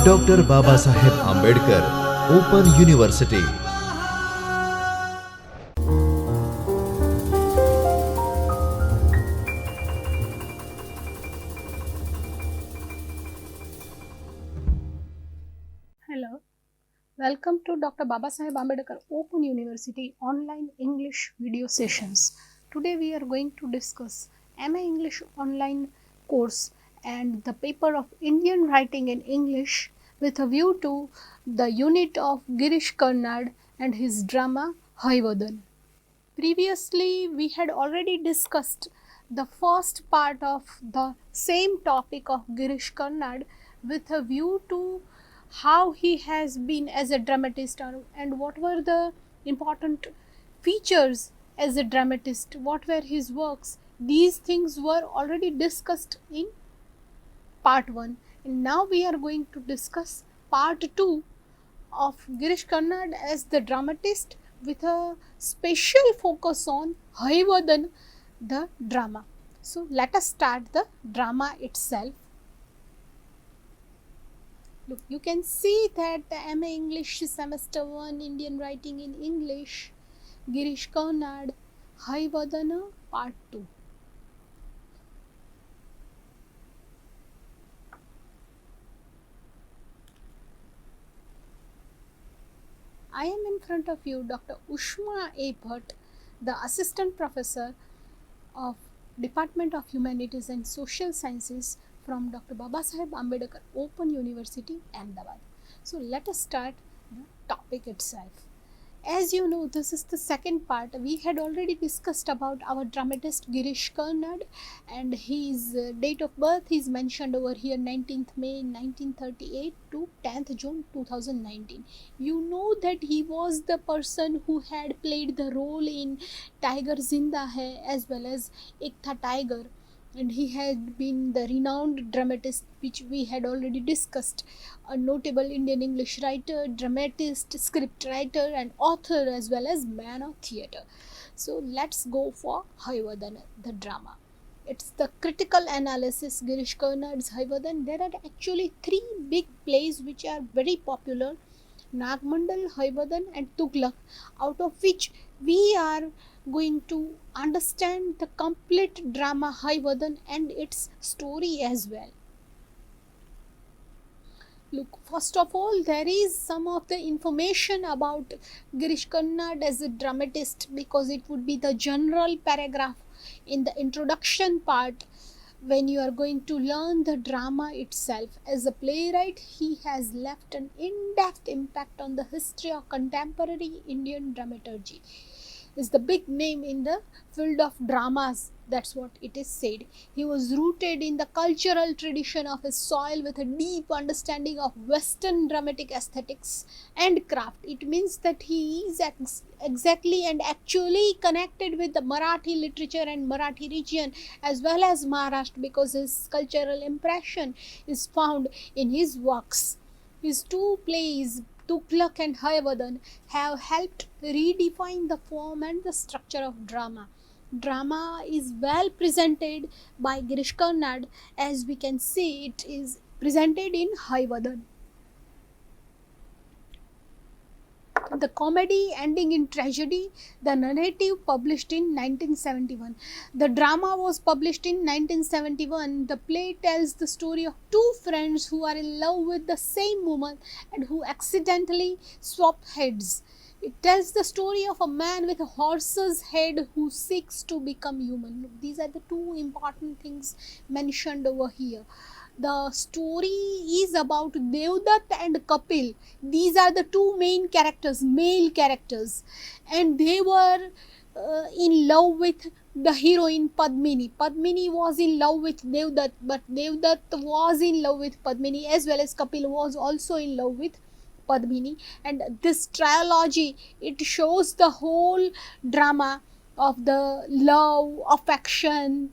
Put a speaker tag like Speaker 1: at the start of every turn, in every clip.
Speaker 1: Dr. Babasaheb Ambedkar Open University.
Speaker 2: Hello, welcome to Dr. Babasaheb Ambedkar Open University online English video sessions. Today we are going to discuss MA English online course and the paper of Indian writing in English with a view to the unit of Girish Karnad and his drama Hayavadana. Previously, we had already discussed the first part of the same topic of Girish Karnad with a view to how he has been as a dramatist and what were the important features as a dramatist, what were his works. These things were already discussed in part 1, and now we are going to discuss part 2 of Girish Karnad as the dramatist with a special focus on Hayavadana, the drama. So let us start the drama itself. Look, you can see that the MA English Semester 1 Indian Writing in English, Girish Karnad, Hayavadana, Part 2. I am in front of you Dr. Ushma A. Bhatt, the Assistant Professor of Department of Humanities and Social Sciences from Dr. Babasaheb Ambedkar Open University, Ahmedabad. So let us start the topic itself. As you know, this is the second part. We had already discussed about our dramatist Girish Karnad, and his date of birth is mentioned over here, 19th May 1938 to 10th June 2019. You know that he was the person who had played the role in Tiger Zinda Hai as well as Ek Tha Tiger, and he had been the renowned dramatist which we had already discussed, a notable Indian English writer, dramatist, script writer and author as well as man of theatre. So let's go for Hayavadana, the drama. It's the critical analysis Girish Karnad's Hayavadana. There are actually three big plays which are very popular, Nagmandal, Hayavadana and Tughlaq, out of which we are going to understand the complete drama Hayavadana and its story as well. Look, first of all, there is some of the information about Girish Karnad as a dramatist, because it would be the general paragraph in the introduction part when you are going to learn the drama itself. As a playwright, he has left an in-depth impact on the history of contemporary Indian dramaturgy. Is the big name in the field of dramas, that's what it is said. He was rooted in the cultural tradition of his soil with a deep understanding of Western dramatic aesthetics and craft. It means that he is exactly and actually connected with the Marathi literature and Marathi region as well as Maharashtra, because his cultural impression is found in his works. His two plays, Tughlaq and Hayavadana, have helped redefine the form and the structure of drama. Drama is well presented by Girish Karnad. As we can see, it is presented in Hayavadana. The comedy ending in tragedy, the narrative published in 1971. The drama was published in 1971. The play tells the story of two friends who are in love with the same woman and who accidentally swap heads. It tells the story of a man with a horse's head who seeks to become human. Look, these are the two important things mentioned over here. The story is about Devdutt and Kapil. These are the two main characters, male characters, and they were in love with the heroine Padmini. Padmini was in love with Devdutt, but Devdutt was in love with Padmini, as well as Kapil was also in love with Padmini. And this trilogy, it shows the whole drama of the love, affection,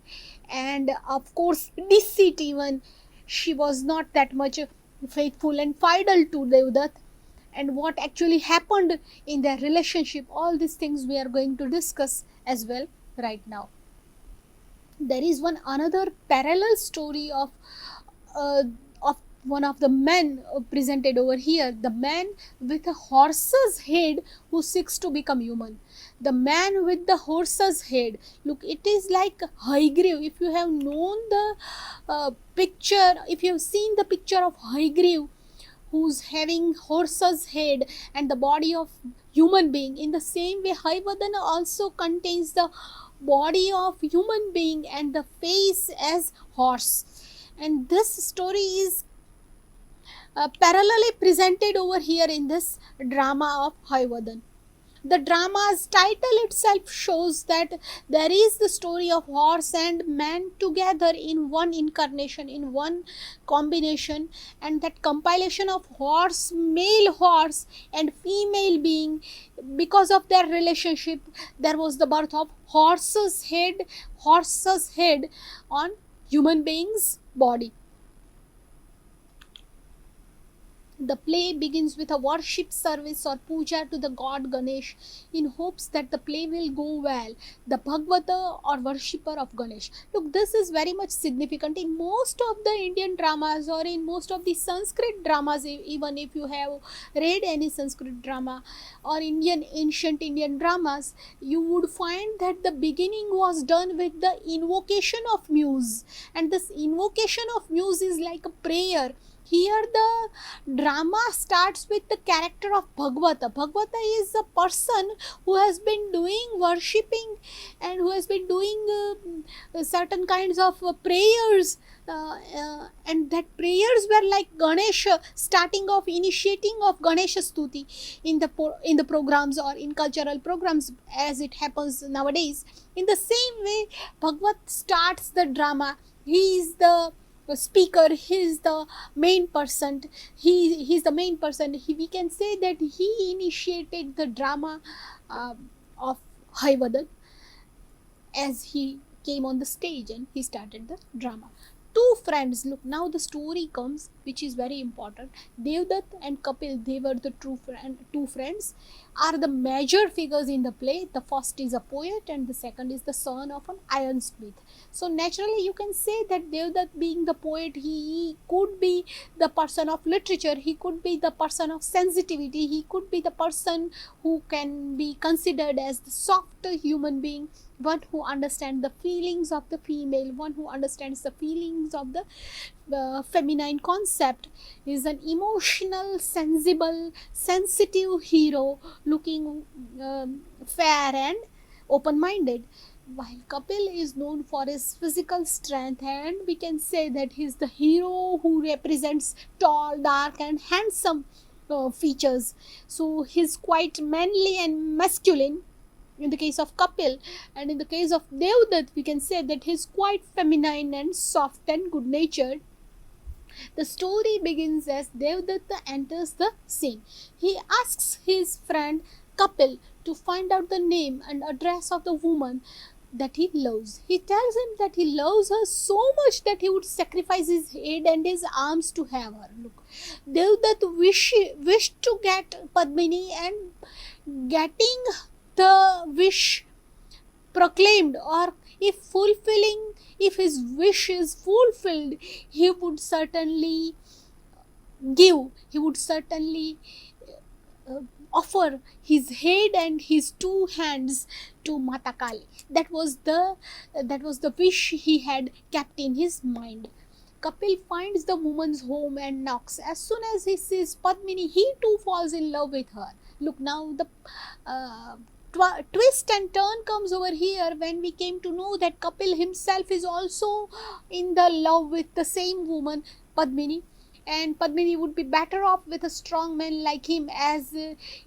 Speaker 2: and of course deceit even. She was not that much faithful and fidel to Devdutt, and what actually happened in their relationship. All these things we are going to discuss as well right now. There is one another parallel story of of one of the men presented over here, the man with a horse's head who seeks to become human. The man with the horse's head, look, it is like Hayagriv. If you have known the picture, if you have seen the picture of Hayagriv, who's having horse's head and the body of human being, in the same way Hayavadana also contains the body of human being and the face as horse. And this story is parallelly presented over here in this drama of Hayavadana. The drama's title itself shows that there is the story of horse and man together in one incarnation, in one combination, and that compilation of horse, male horse and female being, because of their relationship, there was the birth of horse's head on human being's body. The play begins with a worship service or puja to the god Ganesh in hopes that the play will go well. The Bhagavata or worshipper of Ganesh. Look, this is very much significant in most of the Indian dramas or in most of the Sanskrit dramas. Even if you have read any Sanskrit drama or ancient Indian dramas, you would find that the beginning was done with the invocation of muse, and this invocation of muse is like a prayer. Here the drama starts with the character of Bhagavata. Bhagavata is a person who has been doing worshipping and who has been doing certain kinds of prayers, and that prayers were like Ganesha, starting of initiating of Ganesha Stuti in the programs or in cultural programs as it happens nowadays. In the same way, Bhagavat starts the drama. He is the speaker, he is the main person. He's the main person. We can say that he initiated the drama of Hayavadana as he came on the stage and he started the drama. Two friends, look, now the story comes, which is very important. Devdutt and Kapil, they were the two friends, are the major figures in the play. The first is a poet and the second is the son of an ironsmith. So naturally you can say that Devdutt, being the poet, he could be the person of literature, he could be the person of sensitivity, he could be the person who can be considered as the soft human being, one who understands the feelings of the female, one who understands the feelings of the feminine concept, is an emotional, sensible, sensitive hero, looking fair and open-minded. While Kapil is known for his physical strength, and we can say that he is the hero who represents tall, dark and handsome features. So he's quite manly and masculine in the case of Kapil, and in the case of Devdutt we can say that he's quite feminine and soft and good natured. The story begins as Devdutt enters the scene. He asks his friend Kapil to find out the name and address of the woman that he loves. He tells him that he loves her so much that he would sacrifice his head and his arms to have her. Look, Devdutt wished to get Padmini, and getting the wish proclaimed, or if his wish is fulfilled, he would certainly offer his head and his two hands to Mata Kali. That was the wish he had kept in his mind. Kapil finds the woman's home and knocks. As soon as he sees Padmini, he too falls in love with her. Look, now the twist and turn comes over here when we came to know that Kapil himself is also in the love with the same woman, Padmini, and Padmini would be better off with a strong man like him, as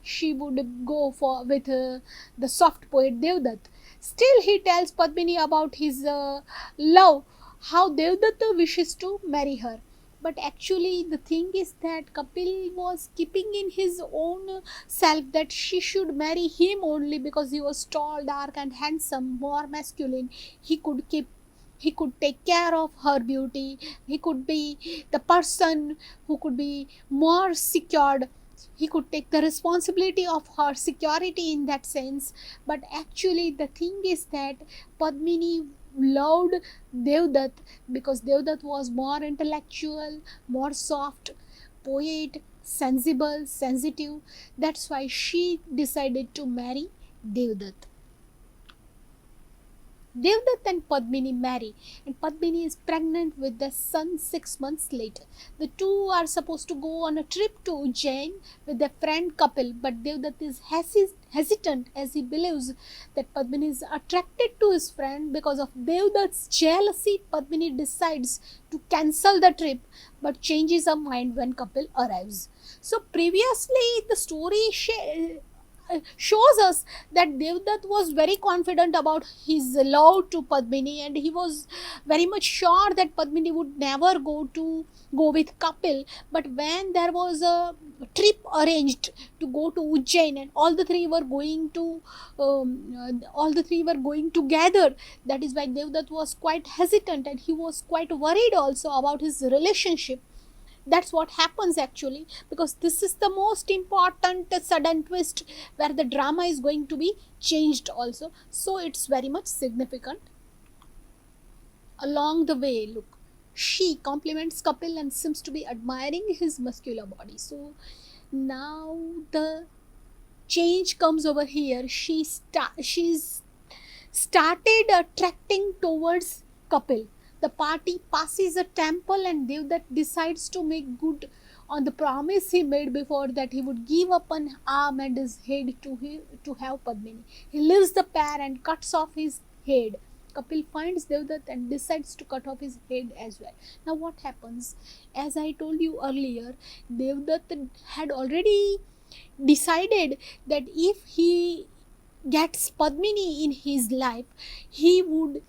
Speaker 2: she would go for with the soft poet Devdutt. Still, he tells Padmini about his love, how Devdutt wishes to marry her. But actually the thing is that Kapil was keeping in his own self that she should marry him only because he was tall, dark and handsome, more masculine. He could take care of her beauty. He could be the person who could be more secured. He could take the responsibility of her security in that sense. But actually the thing is that Padmini loved Devdutt because Devdutt was more intellectual, more soft, poet, sensible, sensitive. That's why she decided to marry Devdutt. Devdutt and Padmini marry, and Padmini is pregnant with their son 6 months later. The two are supposed to go on a trip to Ujjain with their friend Kapil, but Devdutt is hesitant as he believes that Padmini is attracted to his friend. Because of Devdutt's jealousy, Padmini decides to cancel the trip but changes her mind when Kapil arrives. So previously the story shows us that Devdutt was very confident about his love to Padmini, and he was very much sure that Padmini would never go with Kapil. But when there was a trip arranged to go to Ujjain and all the three were going together, that is why Devdutt was quite hesitant and he was quite worried also about his relationship. That's what happens actually, because this is the most important sudden twist where the drama is going to be changed also. So it's very much significant. Along the way, look, she compliments Kapil and seems to be admiring his muscular body. So now the change comes over here. She's started attracting towards Kapil. The party passes a temple and Devdutt decides to make good on the promise he made before, that he would give up an arm and his head to have Padmini. He leaves the pair and cuts off his head. Kapil finds Devdutt and decides to cut off his head as well. Now what happens? As I told you earlier, Devdutt had already decided that if he gets Padmini in his life, he would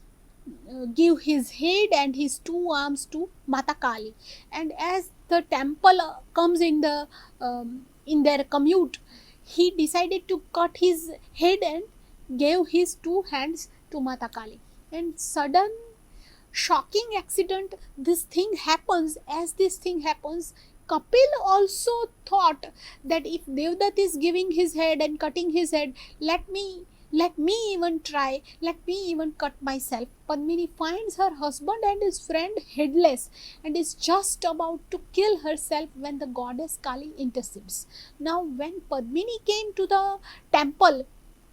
Speaker 2: give his head and his two arms to Mata Kali. And as the temple comes in their commute, he decided to cut his head and gave his two hands to Mata Kali. And sudden shocking accident, this thing happens. As this thing happens, Kapil also thought that if Devdutt is giving his head and cutting his head, let me even try, let me even cut myself. Padmini finds her husband and his friend headless and is just about to kill herself when the goddess Kali intercedes. Now when Padmini came to the temple,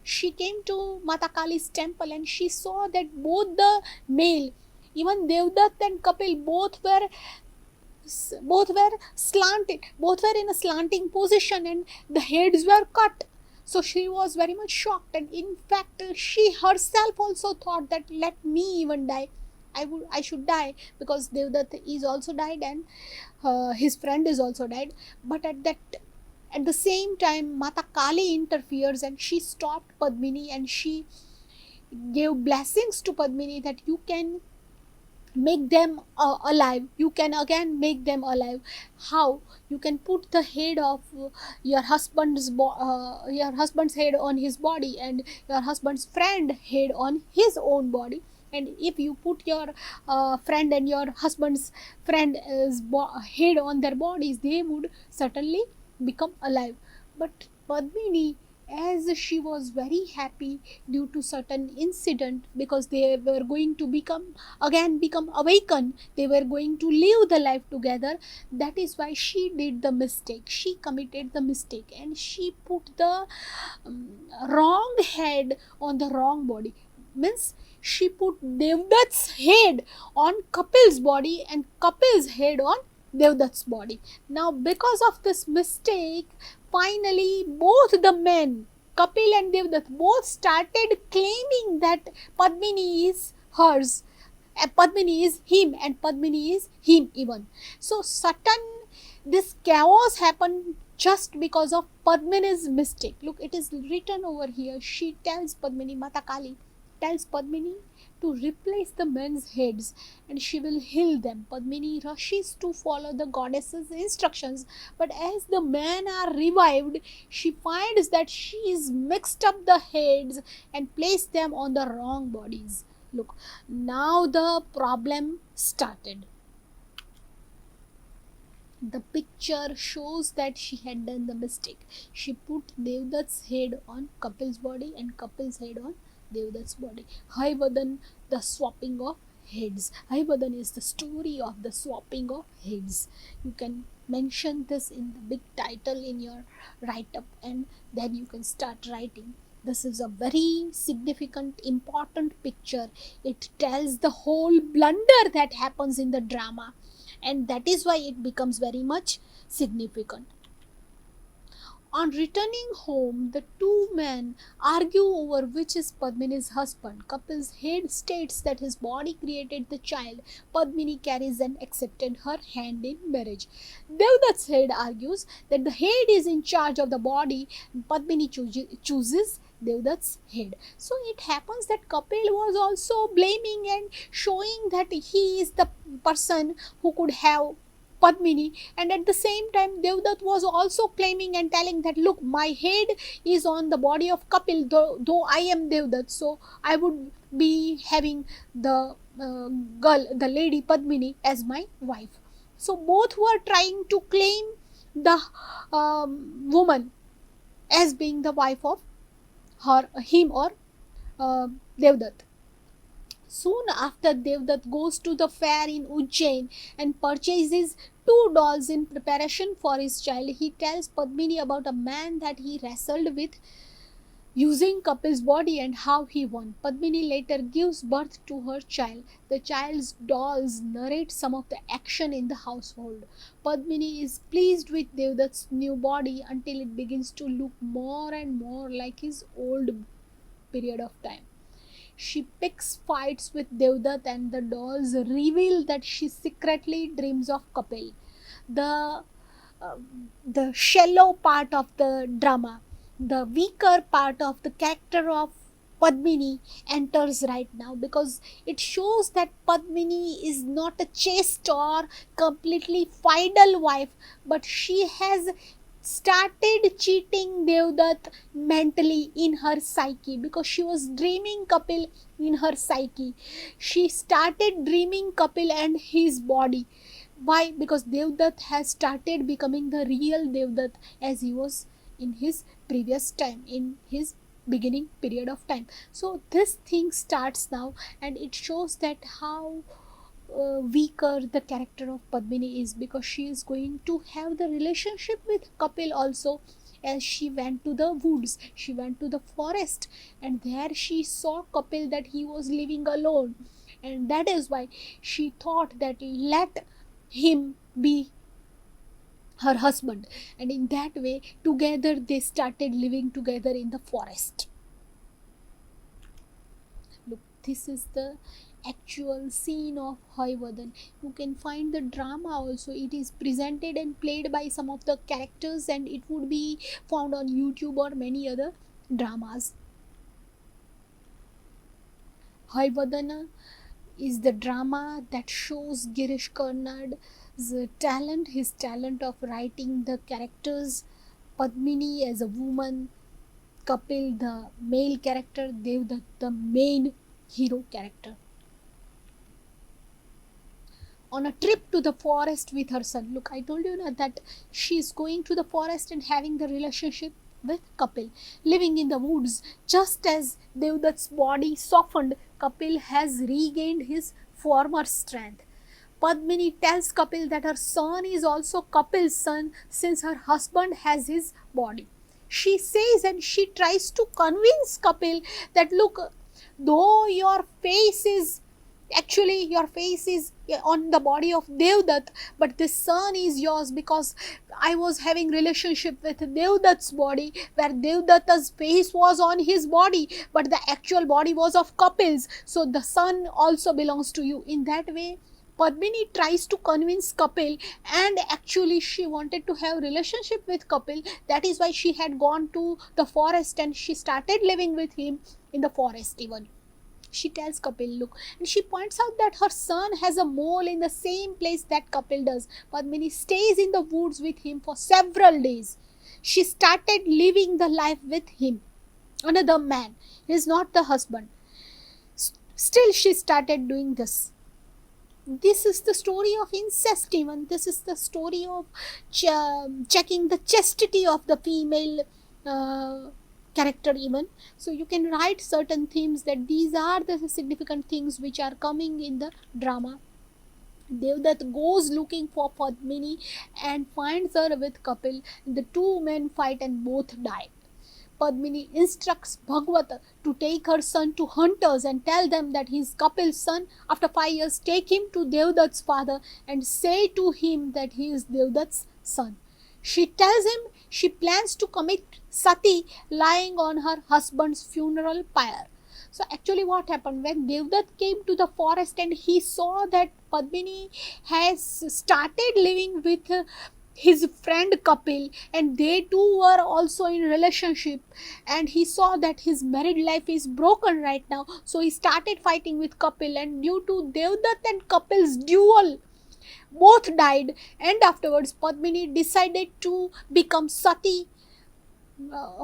Speaker 2: she came to Mata Kali's temple and she saw that both the male, even Devdutt and Kapil, both were slanted, both were in a slanting position and the heads were cut. So she was very much shocked, and in fact she herself also thought that let me even die. I should die, because Devdutt is also died and his friend is also died. But at the same time, Mata Kali interferes and she stopped Padmini and she gave blessings to Padmini that you can make them alive, you can again make them alive. How? You can put the head of your husband's head on his body and your husband's friend head on his own body, and if you put your friend and your husband's friend's head on their bodies, they would certainly become alive. But Padmini, as she was very happy due to certain incident, because they were going to become awakened, they were going to live the life together, that is why she did the mistake, she committed the mistake and she put the wrong head on the wrong body. Means she put Devdutt's head on Kapil's body and Kapil's head on Devdutt's body. Now because of this mistake, finally both the men, Kapil and Devdutt, both started claiming that Padmini is hers, Padmini is him and Padmini is him even. So this chaos happened just because of Padmini's mistake. Look, it is written over here. She tells Padmini, Mata Kali tells Padmini to replace the men's heads and she will heal them. Padmini rushes to follow the goddess's instructions, but as the men are revived, she finds that she is mixed up the heads and placed them on the wrong bodies. Look, now the problem started. The picture shows that she had done the mistake. She put Devdutt's head on Kapil's body and Kapil's head on Devdutt's body. Hayavadana, the swapping of heads. Hayavadana is the story of the swapping of heads. You can mention this in the big title in your write-up, and then you can start writing. This is a very significant, important picture. It tells the whole blunder that happens in the drama, and that is why it becomes very much significant. On returning home, the two men argue over which is Padmini's husband. Kapil's head states that his body created the child. Padmini carries and accepted her hand in marriage. Devdutt's head argues that the head is in charge of the body. Padmini chooses Devdutt's head. So it happens that Kapil was also blaming and showing that he is the person who could have Padmini, and at the same time Devdutt was also claiming and telling that, look, my head is on the body of Kapil, though I am Devdutt, so I would be having the the lady Padmini as my wife. So both were trying to claim the woman as being the wife of him or Devdutt. Soon after, Devdutt goes to the fair in Ujjain and purchases two dolls in preparation for his child. He tells Padmini about a man that he wrestled with using Kapil's body and how he won. Padmini later gives birth to her child. The child's dolls narrate some of the action in the household. Padmini is pleased with Devdutt's new body until it begins to look more and more like his old period of time. She picks fights with Devdutt, and the dolls reveal that she secretly dreams of Kapil. The shallow part of the drama, the weaker part of the character of Padmini enters right now, because it shows that Padmini is not a chaste or completely fidel wife, but she has started cheating Devdutt mentally in her psyche, because she was dreaming Kapil in her psyche. She started dreaming Kapil and his body. Why? Because Devdutt has started becoming the real Devdutt as he was in his previous time, in his beginning period of time. So this thing starts now, and it shows that how weaker the character of Padmini is, because she is going to have the relationship with Kapil also, as she went to the woods, she went to the forest, and there she saw Kapil that he was living alone, and that is why she thought that let him be her husband, and in that way together they started living together in the forest. Look, this is the actual scene of Hayavadana. You can find the drama also. It is presented and played by some of the characters, and it would be found on YouTube or many other dramas. Hayavadana is the drama that shows Girish Karnad's talent, his talent of writing the characters, Padmini as a woman, Kapil the male character, Devdutt the main hero character. On a trip to the forest with her son. Look, I told you that she is going to the forest and having the relationship with Kapil, living in the woods. Just as Devdutt's body softened, Kapil has regained his former strength. Padmini tells Kapil that her son is also Kapil's son, since her husband has his body. She says, and she tries to convince Kapil that, look, though your face is on the body of Devdutt, but this son is yours, because I was having relationship with Devdutt's body, where Devdutt's face was on his body, but the actual body was of Kapil's, so the son also belongs to you. In that way, Padmini tries to convince Kapil, and actually she wanted to have relationship with Kapil. That is why she had gone to the forest and she started living with him in the forest even. She tells Kapil, look, and she points out that her son has a mole in the same place that Kapil does. Padmini stays in the woods with him for several days. She started living the life with him, another man. He is not the husband. Still she started doing this. This is the story of incest even. This is the story of checking the chastity of the female character even. So you can write certain themes that these are the significant things which are coming in the drama. Devdutt goes looking for Padmini and finds her with Kapil. The two men fight and both die. Padmini instructs Bhagwat to take her son to hunters and tell them that he is Kapil's son. After 5 years, take him to Devdutt's father and say to him that he is Devdutt's son. She tells him she plans to commit sati lying on her husband's funeral pyre. So actually what happened, when Devdutt came to the forest and he saw that Padmini has started living with his friend Kapil, and they two were also in relationship, and he saw that his married life is broken right now, so he started fighting with Kapil, and due to Devdutt and Kapil's duel, both died. And afterwards Padmini decided to become sati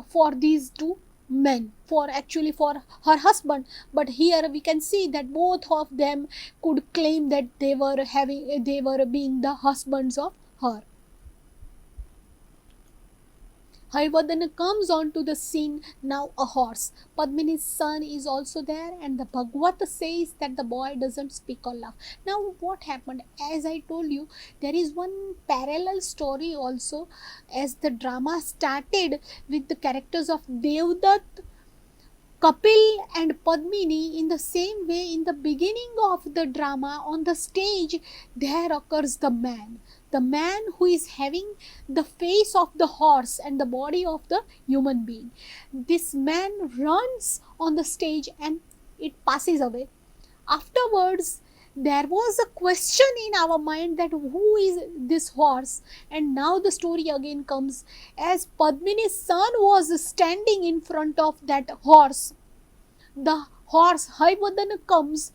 Speaker 2: for these two men, for actually for her husband. But here we can see that both of them could claim that they were being the husbands of her. Hayavadana comes onto the scene, now a horse. Padmini's son is also there, and the Bhagwat says that the boy doesn't speak or laugh. Now what happened? As I told you, there is one parallel story also, as the drama started with the characters of Devdutt, Kapil and Padmini. In the same way, in the beginning of the drama, on the stage, there occurs the man who is having the face of the horse and the body of the human being. This man runs on the stage and it passes away. Afterwards, there was a question in our mind that who is this horse? And now the story again comes, as Padmini's son was standing in front of that horse. The horse Hayavadana comes,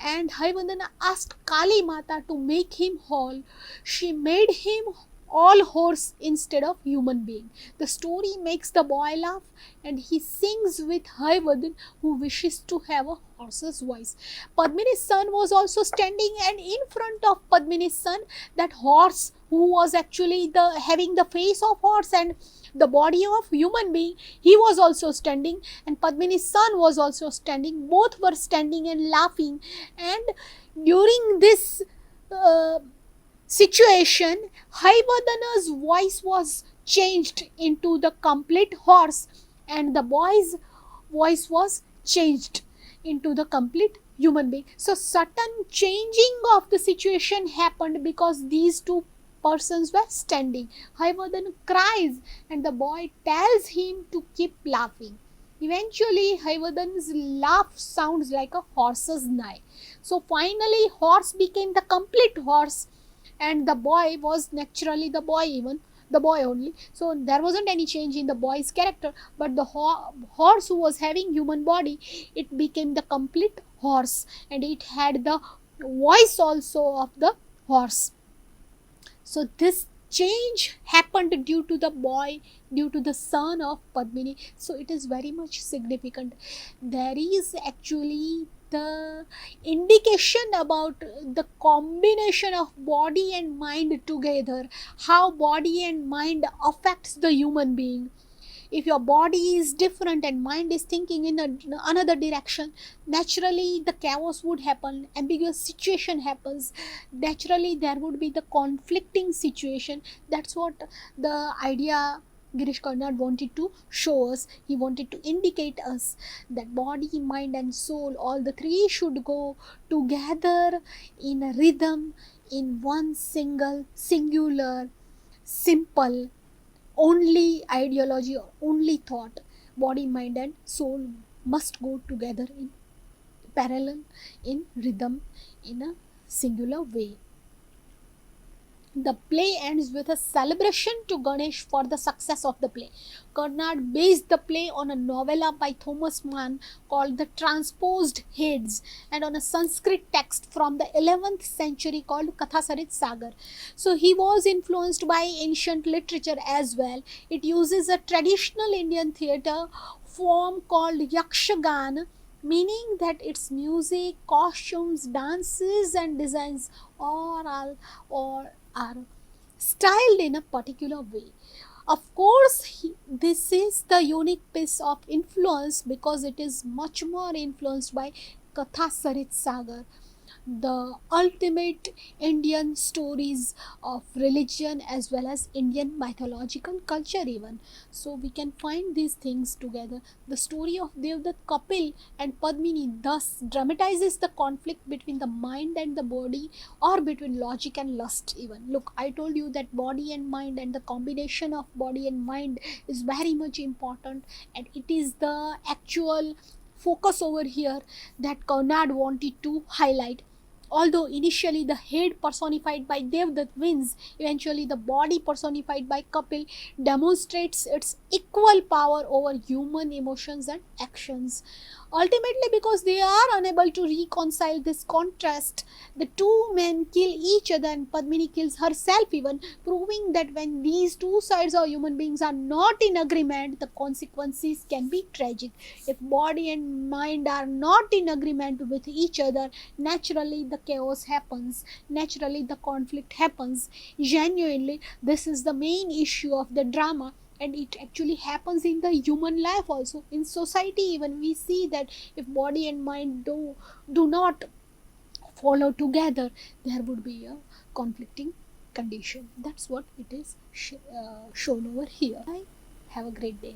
Speaker 2: and Hayavadana asked Kali Mata to make him whole. She made him all horse instead of human being. The story makes the boy laugh, and he sings with Hayavadana, who wishes to have a horse's voice. Padmini's son was also standing, and in front of Padmini's son, that horse who was actually having the face of horse and the body of human being, he was also standing, and Padmini's son was also standing. Both were standing and laughing, and during this situation, Hayavadana's voice was changed into the complete horse, and the boy's voice was changed into the complete human being. So certain changing of the situation happened because these two persons were standing. Hayavadana cries, and the boy tells him to keep laughing. Eventually, Hayavadana's laugh sounds like a horse's neigh. So finally, horse became the complete horse, and the boy was naturally the boy, even the boy only. So there wasn't any change in the boy's character, but the horse who was having human body, it became the complete horse, and it had the voice also of the horse. So this change happened due to the boy, due to the son of Padmini. So it is very much significant. There is actually the indication about the combination of body and mind together, how body and mind affects the human being. If your body is different and mind is thinking in another direction, naturally the chaos would happen, ambiguous situation happens, naturally there would be the conflicting situation. That's what the idea Girish Karnad wanted to show us. He wanted to indicate us that body, mind and soul, all the three should go together in a rhythm, in one singular, simple, only ideology or only thought. Body, mind and soul must go together in parallel, in rhythm, in a singular way. The play ends with a celebration to Ganesh for the success of the play. Karnad based the play on a novella by Thomas Mann called The Transposed Heads, and on a Sanskrit text from the 11th century called Kathasarit Sagar. So he was influenced by ancient literature as well. It uses a traditional Indian theatre form called Yakshagan, meaning that its music, costumes, dances and designs all are styled in a particular way. Of course, this is the unique piece of influence because it is much more influenced by Katha Sarit Sagar, the ultimate Indian stories of religion as well as Indian mythological culture even. So we can find these things together. The story of Devdutt Kapil and Padmini thus dramatizes the conflict between the mind and the body, or between logic and lust even. Look, I told you that body and mind and the combination of body and mind is very much important, and it is the actual focus over here that Conrad wanted to highlight. Although initially the head personified by Devdutt wins, eventually the body personified by Kapil demonstrates its equal power over human emotions and actions. Ultimately, because they are unable to reconcile this contrast, the two men kill each other and Padmini kills herself even, proving that when these two sides of human beings are not in agreement, the consequences can be tragic. If body and mind are not in agreement with each other, naturally the chaos happens, naturally the conflict happens. Genuinely, this is the main issue of the drama, and it actually happens in the human life also. In society even we see that if body and mind do not follow together, there would be a conflicting condition. That's what it is shown over here. Have a great day.